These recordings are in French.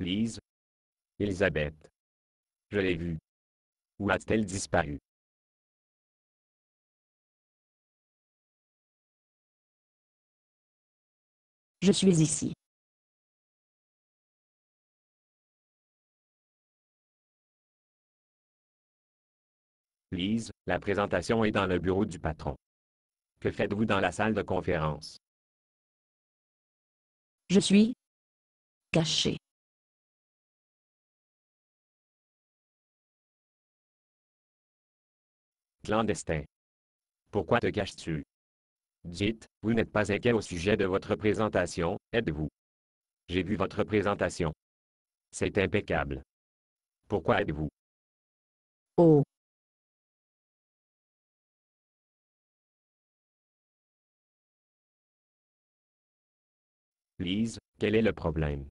Lise. Elisabeth. Je l'ai vue. Où a-t-elle disparu? Je suis ici. Lise, la présentation est dans le bureau du patron. Que faites-vous dans la salle de conférence? Je suis caché. Clandestin. Pourquoi te caches-tu? Dites, vous n'êtes pas inquiet au sujet de votre présentation, êtes-vous? J'ai vu votre présentation. C'est impeccable. Pourquoi êtes-vous? Oh, Lise, quel est le problème?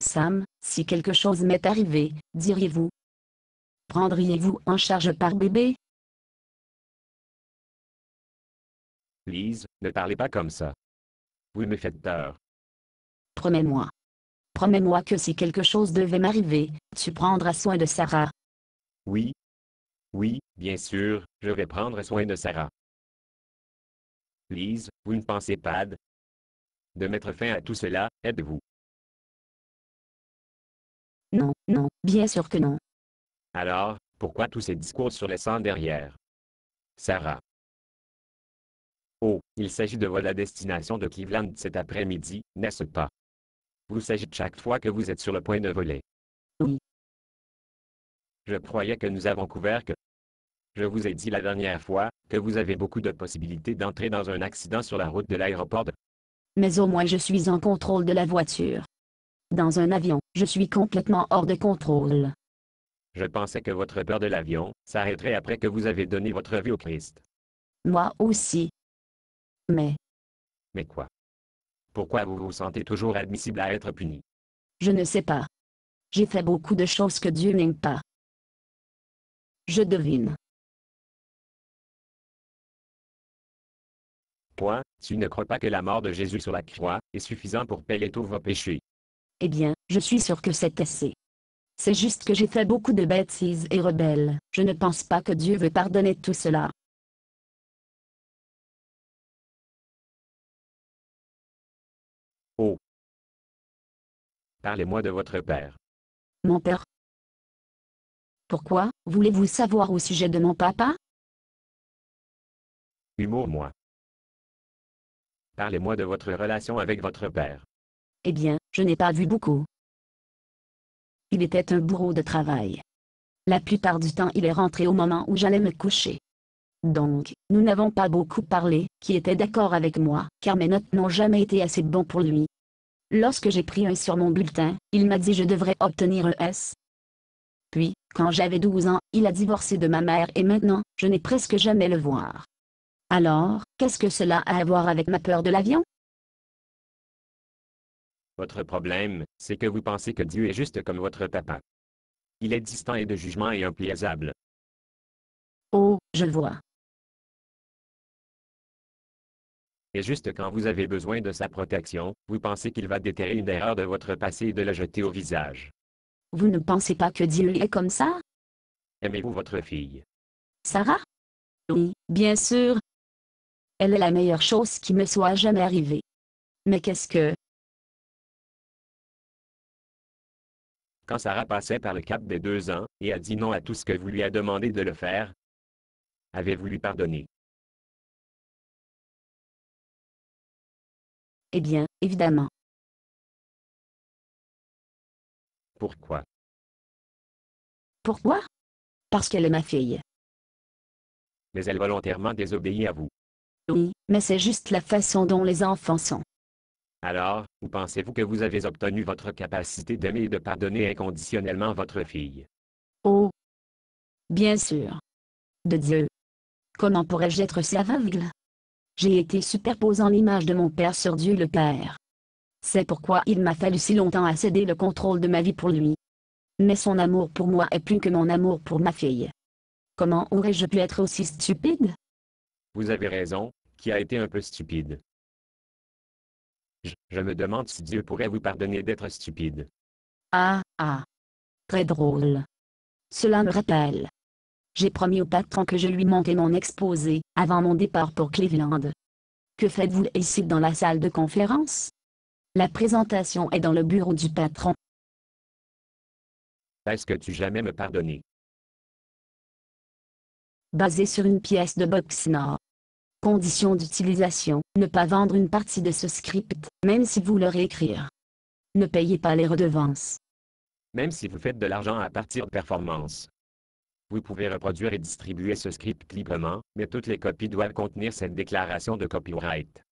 Sam, si quelque chose m'est arrivé, diriez-vous? Prendriez-vous en charge par bébé? Lise, ne parlez pas comme ça. Vous me faites peur. Promets-moi. Promets-moi que si quelque chose devait m'arriver, tu prendras soin de Sarah. Oui. Oui, bien sûr, je vais prendre soin de Sarah. Lise, vous ne pensez pas de mettre fin à tout cela, êtes-vous? Non, non, bien sûr que non. Alors, pourquoi tous ces discours sur le sang derrière? Sarah. Oh, il s'agit de la destination de Cleveland cet après-midi, n'est-ce pas? Vous s'agit chaque fois que vous êtes sur le point de voler. Oui. Je croyais que nous avons couvert que... Je vous ai dit la dernière fois que vous avez beaucoup de possibilités d'entrer dans un accident sur la route de l'aéroport de... Mais au moins je suis en contrôle de la voiture. Dans un avion, je suis complètement hors de contrôle. Je pensais que votre peur de l'avion s'arrêterait après que vous avez donné votre vie au Christ. Moi aussi. Mais quoi? Pourquoi vous vous sentez toujours admissible à être puni? Je ne sais pas. J'ai fait beaucoup de choses que Dieu n'aime pas. Je devine. Toi, tu ne crois pas que la mort de Jésus sur la croix est suffisant pour payer tous vos péchés? Eh bien, je suis sûr que c'est assez. C'est juste que j'ai fait beaucoup de bêtises et rebelles. Je ne pense pas que Dieu veut pardonner tout cela. Oh, parlez-moi de votre père. Mon père. Pourquoi, voulez-vous savoir au sujet de mon papa? Humour, moi. Parlez-moi de votre relation avec votre père. Eh bien, je n'ai pas vu beaucoup. Il était un bourreau de travail. La plupart du temps il est rentré au moment où j'allais me coucher. Donc, nous n'avons pas beaucoup parlé, qui était d'accord avec moi, car mes notes n'ont jamais été assez bonnes pour lui. Lorsque j'ai pris un sur mon bulletin, il m'a dit je devrais obtenir un S. Puis, quand j'avais 12 ans, il a divorcé de ma mère et maintenant, je n'ai presque jamais le voir. Alors, qu'est-ce que cela a à voir avec ma peur de l'avion? Votre problème, c'est que vous pensez que Dieu est juste comme votre papa. Il est distant et de jugement et implaisable. Oh, je le vois. Et juste quand vous avez besoin de sa protection, vous pensez qu'il va déterrer une erreur de votre passé et de la jeter au visage. Vous ne pensez pas que Dieu est comme ça? Aimez-vous votre fille? Sarah? Oui, bien sûr. Elle est la meilleure chose qui me soit jamais arrivée. Mais qu'est-ce que... Quand Sarah passait par le cap des 2 ans, et a dit non à tout ce que vous lui a demandé de le faire, avez-vous lui pardonné? Eh bien, évidemment. Pourquoi? Pourquoi? Parce qu'elle est ma fille. Mais elle volontairement désobéit à vous. Oui, mais c'est juste la façon dont les enfants sont. Alors, où pensez-vous que vous avez obtenu votre capacité d'aimer et de pardonner inconditionnellement votre fille? Oh, bien sûr. De Dieu. Comment pourrais-je être si aveugle? J'ai été superposant l'image de mon Père sur Dieu le Père. C'est pourquoi il m'a fallu si longtemps à céder le contrôle de ma vie pour lui. Mais son amour pour moi est plus que mon amour pour ma fille. Comment aurais-je pu être aussi stupide? Vous avez raison, qui a été un peu stupide. Je me demande si Dieu pourrait vous pardonner d'être stupide. Ah, ah. Très drôle. Cela me rappelle. J'ai promis au patron que je lui montais mon exposé, avant mon départ pour Cleveland. Que faites-vous ici dans la salle de conférence? La présentation est dans le bureau du patron. Est-ce que tu jamais me pardonné? Basé sur une pièce de Boxnor. Condition d'utilisation, ne pas vendre une partie de ce script, même si vous le réécrire. Ne payez pas les redevances. Même si vous faites de l'argent à partir de performances. Vous pouvez reproduire et distribuer ce script librement, mais toutes les copies doivent contenir cette déclaration de copyright.